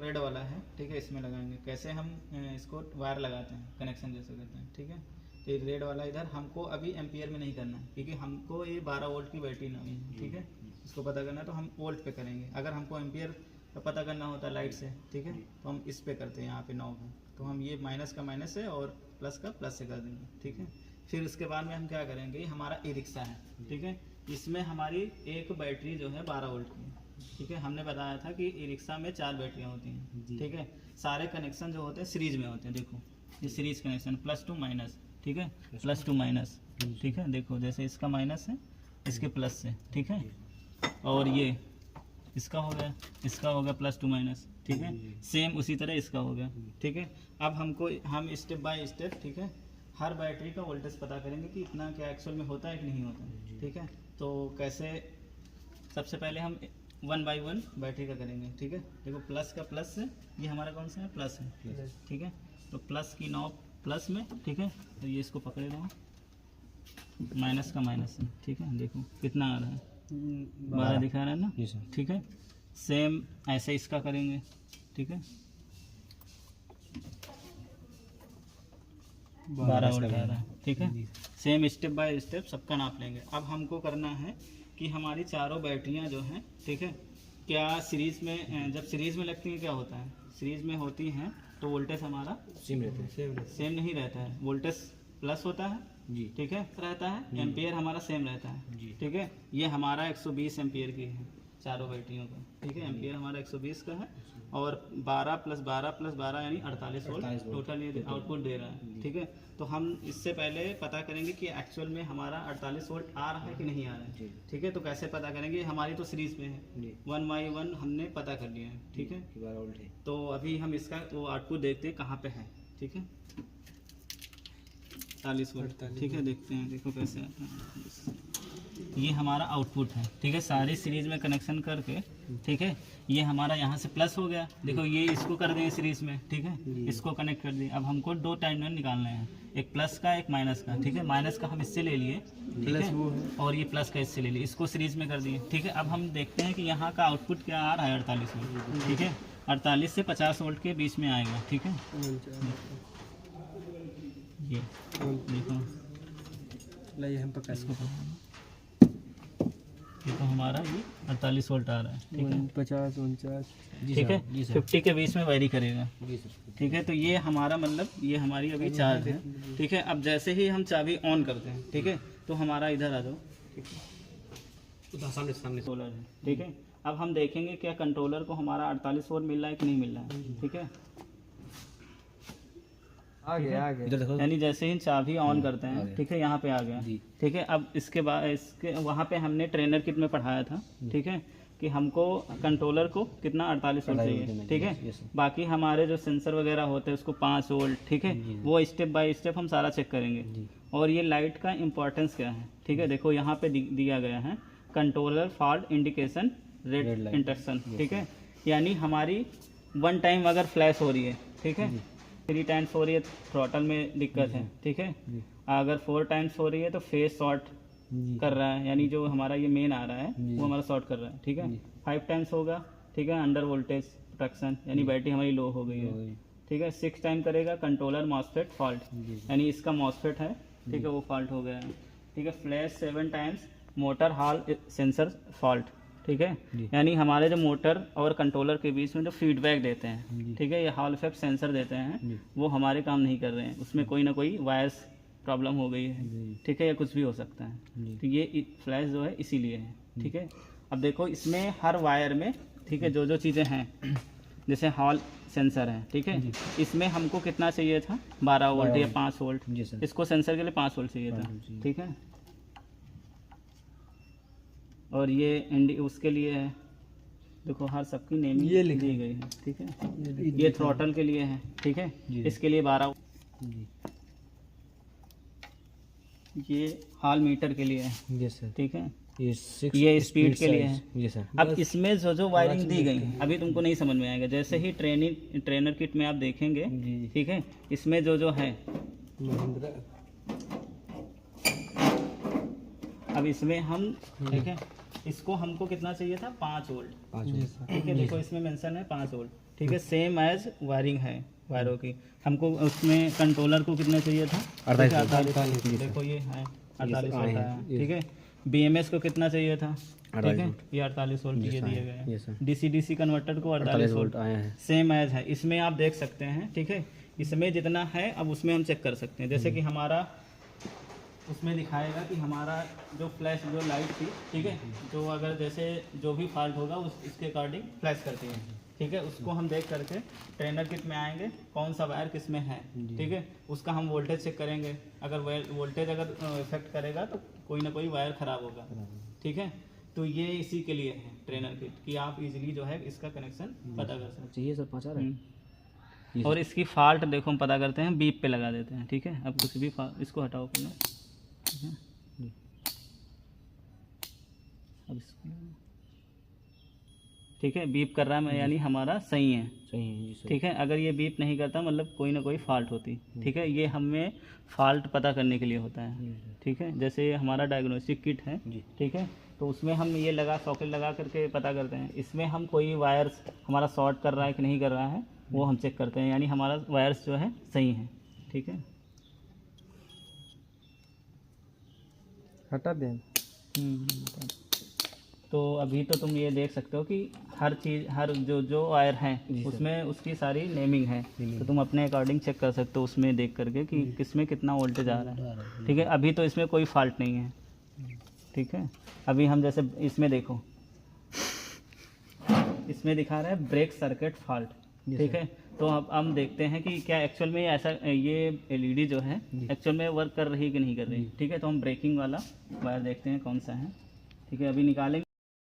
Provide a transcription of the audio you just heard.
Red वाला है, ठीक है, इसमें लगाएंगे। कैसे हम इसको वायर लगाते हैं, कनेक्शन जैसे करते हैं, ठीक है। तो ये रेड वाला इधर हमको अभी एम्पियर में नहीं करना है, क्योंकि हमको ये 12 वोल्ट की बैटरी ना है, ठीक है। इसको पता करना है तो हम वोल्ट पे करेंगे। अगर हमको एम्पियर का पता करना होता है लाइट से, ठीक है, तो हम इस पे करते हैं, यहाँ पे नॉब है, तो हम ये माइनस का माइनस से और प्लस का प्लस से कर देंगे, ठीक है। फिर उसके बाद में हम क्या करेंगे, ये हमारा ई रिक्शा है, ठीक है। इसमें हमारी एक बैटरी जो है 12 वोल्ट की है, ठीक है। हमने बताया था कि ई रिक्शा में 4 बैटरियाँ होती हैं, ठीक है। सारे कनेक्शन जो होते हैं सीरीज में होते हैं, देखो ये series connection plus two minus, ठीक है, प्लस टू माइनस, ठीक है। देखो जैसे इसका माइनस है, इसके प्लस से, ठीक है। और ये इसका हो गया, इसका हो गया प्लस टू माइनस, ठीक है। सेम उसी तरह इसका हो गया, ठीक है। अब हम स्टेप बाय स्टेप, ठीक है, हर बैटरी का वोल्टेज पता करेंगे कि इतना क्या एक्चुअल में होता है कि नहीं होता है, ठीक है। तो कैसे, सबसे पहले हम 1 बाई 1 बैटरी का करेंगे, ठीक है। देखो प्लस का प्लस से, ये हमारा कौन सा है, प्लस है, ठीक है। तो प्लस की नॉब प्लस में, ठीक है। तो ये इसको पकड़े रहो, माइनस का माइनस है, ठीक है। देखो कितना आ रहा है, 12 दिखा रहा है ना, ठीक है। सेम ऐसे इसका करेंगे, ठीक है, 12 वोल्ट आ रहा है, ठीक है। सेम स्टेप बाय स्टेप सबका नाप लेंगे। अब हमको करना है कि हमारी चारों बैटरियां जो हैं, ठीक है, क्या सीरीज में, जब सीरीज में लगती हैं क्या होता है, सीरीज में होती हैं तो वोल्टेज हमारा सेम रहता है, सेम नहीं रहता है, वोल्टेज प्लस होता है जी, ठीक है, रहता है, एम्पियर हमारा सेम रहता है जी, ठीक है। ये हमारा 120 एम्पियर की है चारों बैटरियों का, ठीक है। एम्पियर हमारा 120 का है और 12 प्लस 12 प्लस 12 यानी 48 वोल्ट टोटल ये आउटपुट दे रहा है, ठीक है। तो हम इससे पहले पता करेंगे कि एक्चुअल में हमारा 48 वोल्ट आ रहा है कि नहीं आ रहा है, ठीक है। तो कैसे पता करेंगे, हमारी तो सीरीज में है, 1 बाई 1 हमने पता कर लिया है, ठीक है। 12 वोल्ट है। तो अभी हम इसका वो आउटपुट देखते हैं कहाँ पे है, ठीक है, 48 वोल्ट, ठीक है। देखते हैं, देखो कैसे आता है, ये हमारा आउटपुट है, ठीक है। सारी सीरीज में कनेक्शन करके, ठीक है, ये हमारा यहाँ से प्लस हो गया, देखो ये इसको कर देंगे सीरीज में, ठीक है, इसको कनेक्ट कर दिए। अब हमको 2 टर्मिनल निकालने हैं, एक प्लस का एक माइनस का, ठीक है। माइनस का हम इससे ले लिए, ठीक है, और ये प्लस का इससे ले लिए, इसको सीरीज में कर दिए, ठीक है। अब हम देखते हैं कि यहाँ का आउटपुट क्या आ रहा है, 48 वोल्ट, ठीक है। 48 से 50 वोल्ट के बीच में आएगा, ठीक है। ये देखो हम पकड़ इसको, ये तो हमारा ये 48 वोल्ट आ रहा है, ठीक है, 50 49, ठीक है, 50 के बीच में वेरी करेगा, ठीक है। तो ये हमारा मतलब ये हमारी अभी चार्ज है, ठीक है। अब जैसे ही हम चाबी ऑन करते हैं, ठीक है, तो हमारा इधर आ जाओ, सामने सामने सोलर है, ठीक है। अब हम देखेंगे क्या कंट्रोलर को हमारा 48 वोल्ट मिल रहा है कि नहीं मिल रहा है, ठीक है। आ गया यानी जैसे ही चाबी ऑन करते हैं, ठीक है, यहाँ पे आ गया, ठीक है। अब इसके बाद इसके वहाँ पे हमने ट्रेनर किट में पढ़ाया था, ठीक है, कि हमको कंट्रोलर को कितना 48 वोल्ट चाहिए, ठीक है। बाकी हमारे जो सेंसर वगैरह होते हैं उसको 5 वोल्ट, ठीक है, वो स्टेप बाय स्टेप हम सारा चेक करेंगे। और ये लाइट का इम्पोर्टेंस क्या है, ठीक है। देखो यहाँ पे दिया गया है controller fault indication red instruction, ठीक है। यानी हमारी 1 टाइम अगर फ्लैश हो रही है, ठीक है, 3 टाइम्स हो रही है थ्रॉटल में दिक्कत है, ठीक है। अगर 4 टाइम्स हो रही है तो फेस शॉर्ट कर रहा है, यानी जो हमारा ये मेन आ रहा है वो हमारा शॉर्ट कर रहा है, ठीक है। 5 टाइम्स होगा, ठीक है, अंडर वोल्टेज प्रोटेक्शन, यानी बैटरी हमारी लो हो गई है, ठीक है। 6 टाइम करेगा कंट्रोलर मॉसफेट फॉल्ट, यानी इसका मॉसफेट है, ठीक है, वो फॉल्ट हो गया है, ठीक है। Flash 7 times motor hall sensor fault, ठीक है, यानी हमारे जो मोटर और कंट्रोलर के बीच में जो फीडबैक देते हैं, ठीक है, ये हॉल इफेक्ट सेंसर देते हैं, वो हमारे काम नहीं कर रहे हैं, उसमें कोई ना कोई वायर्स प्रॉब्लम हो गई है, ठीक है, या कुछ भी हो सकता है। तो ये फ्लैश जो है इसीलिए है, ठीक है। अब देखो इसमें हर वायर में, ठीक है, जो जो चीज़ें हैं, जैसे हॉल सेंसर है, ठीक है, इसमें हमको कितना चाहिए था, 12 वोल्ट या 5 वोल्ट, इसको सेंसर के लिए 5 वोल्ट चाहिए था, ठीक है। और ये उसके लिए है, देखो हर सबकी नेमिंग ये दी गई है, ठीक है। ये थ्रॉटल के लिए है, ठीक है, इसके लिए 12, ये हॉल मीटर के लिए है, ठीक है, ये स्पीड के लिए है। अब इसमें जो जो वायरिंग दी गई है अभी तुमको नहीं समझ में आएगा, जैसे ही ट्रेनर किट में आप देखेंगे, ठीक है, इसमें जो जो है, अब इसमें हम, ठीक है, इसको हमको कितना चाहिए था, 5 वोल्ट, ठीक है। देखो इसमें मेंशन है 5 वोल्ट, ठीक है, सेम एज वायरिंग है वायरों की। हमको उसमें कंट्रोलर को कितना चाहिए था? 48। देखो ये है 48 वोल्ट आया, ठीक है। BMS को कितना चाहिए था? ठीक है, ये 48 वोल्ट ये दिए गए हैं। DC कन्वर्टर को 48 वोल्ट आया है, सेम एज है। इसमें आप देख सकते हैं, ठीक है, इसमें जितना है अब उसमें हम चेक कर सकते हैं। जैसे कि हमारा उसमें दिखाएगा कि हमारा जो फ्लैश जो लाइट थी, ठीक है, जो अगर जैसे जो भी फॉल्ट होगा उसके अकॉर्डिंग फ्लैश करती है, ठीक है। उसको हम देख करके ट्रेनर किट में आएंगे कौन सा वायर किस में है, ठीक है, उसका हम वोल्टेज चेक करेंगे। अगर वोल्टेज अगर इफेक्ट करेगा तो कोई ना कोई वायर ख़राब होगा, ठीक है। तो ये इसी के लिए है ट्रेनर किट कि आप इजीली जो है इसका कनेक्शन पता कर सकते हैं। ये सब पहुँचा रहे हैं। और इसकी फॉल्ट देखो हम पता करते हैं, बीप पे लगा देते हैं, ठीक है। अब कुछ भी इसको हटाओ पहले, ठीक है। अब इसको ठीक है, बीप कर रहा है यानी हमारा सही है, ठीक है। अगर ये बीप नहीं करता मतलब कोई ना कोई फॉल्ट होती, ठीक है। ये हमें फॉल्ट पता करने के लिए होता है, ठीक है। जैसे ये हमारा डायग्नोस्टिक किट है, ठीक है, तो उसमें हम ये सॉकेट लगा करके पता करते हैं। इसमें हम कोई वायर्स हमारा शॉर्ट कर रहा है कि नहीं कर रहा है वो हम चेक करते हैं, यानी हमारा वायर्स जो है सही है, ठीक है। हटा दें। तो अभी तो तुम ये देख सकते हो कि हर चीज़ हर जो वायर हैं उसमें उसकी सारी नेमिंग है, तो तुम अपने अकॉर्डिंग चेक कर सकते हो उसमें देख करके कि किसमें कितना वोल्टेज आ रहा है, ठीक है। अभी तो इसमें कोई फॉल्ट नहीं है, ठीक है। अभी हम जैसे इसमें देखो, इसमें दिखा रहा है ब्रेक सर्किट फॉल्ट, ठीक है। तो अब हम देखते हैं कि क्या एक्चुअल में ऐसा ये LED जो है एक्चुअल में वर्क कर रही है कि नहीं कर रही, ठीक है। तो हम ब्रेकिंग वाला वायर देखते हैं कौन सा है, ठीक है, अभी निकालेंगे।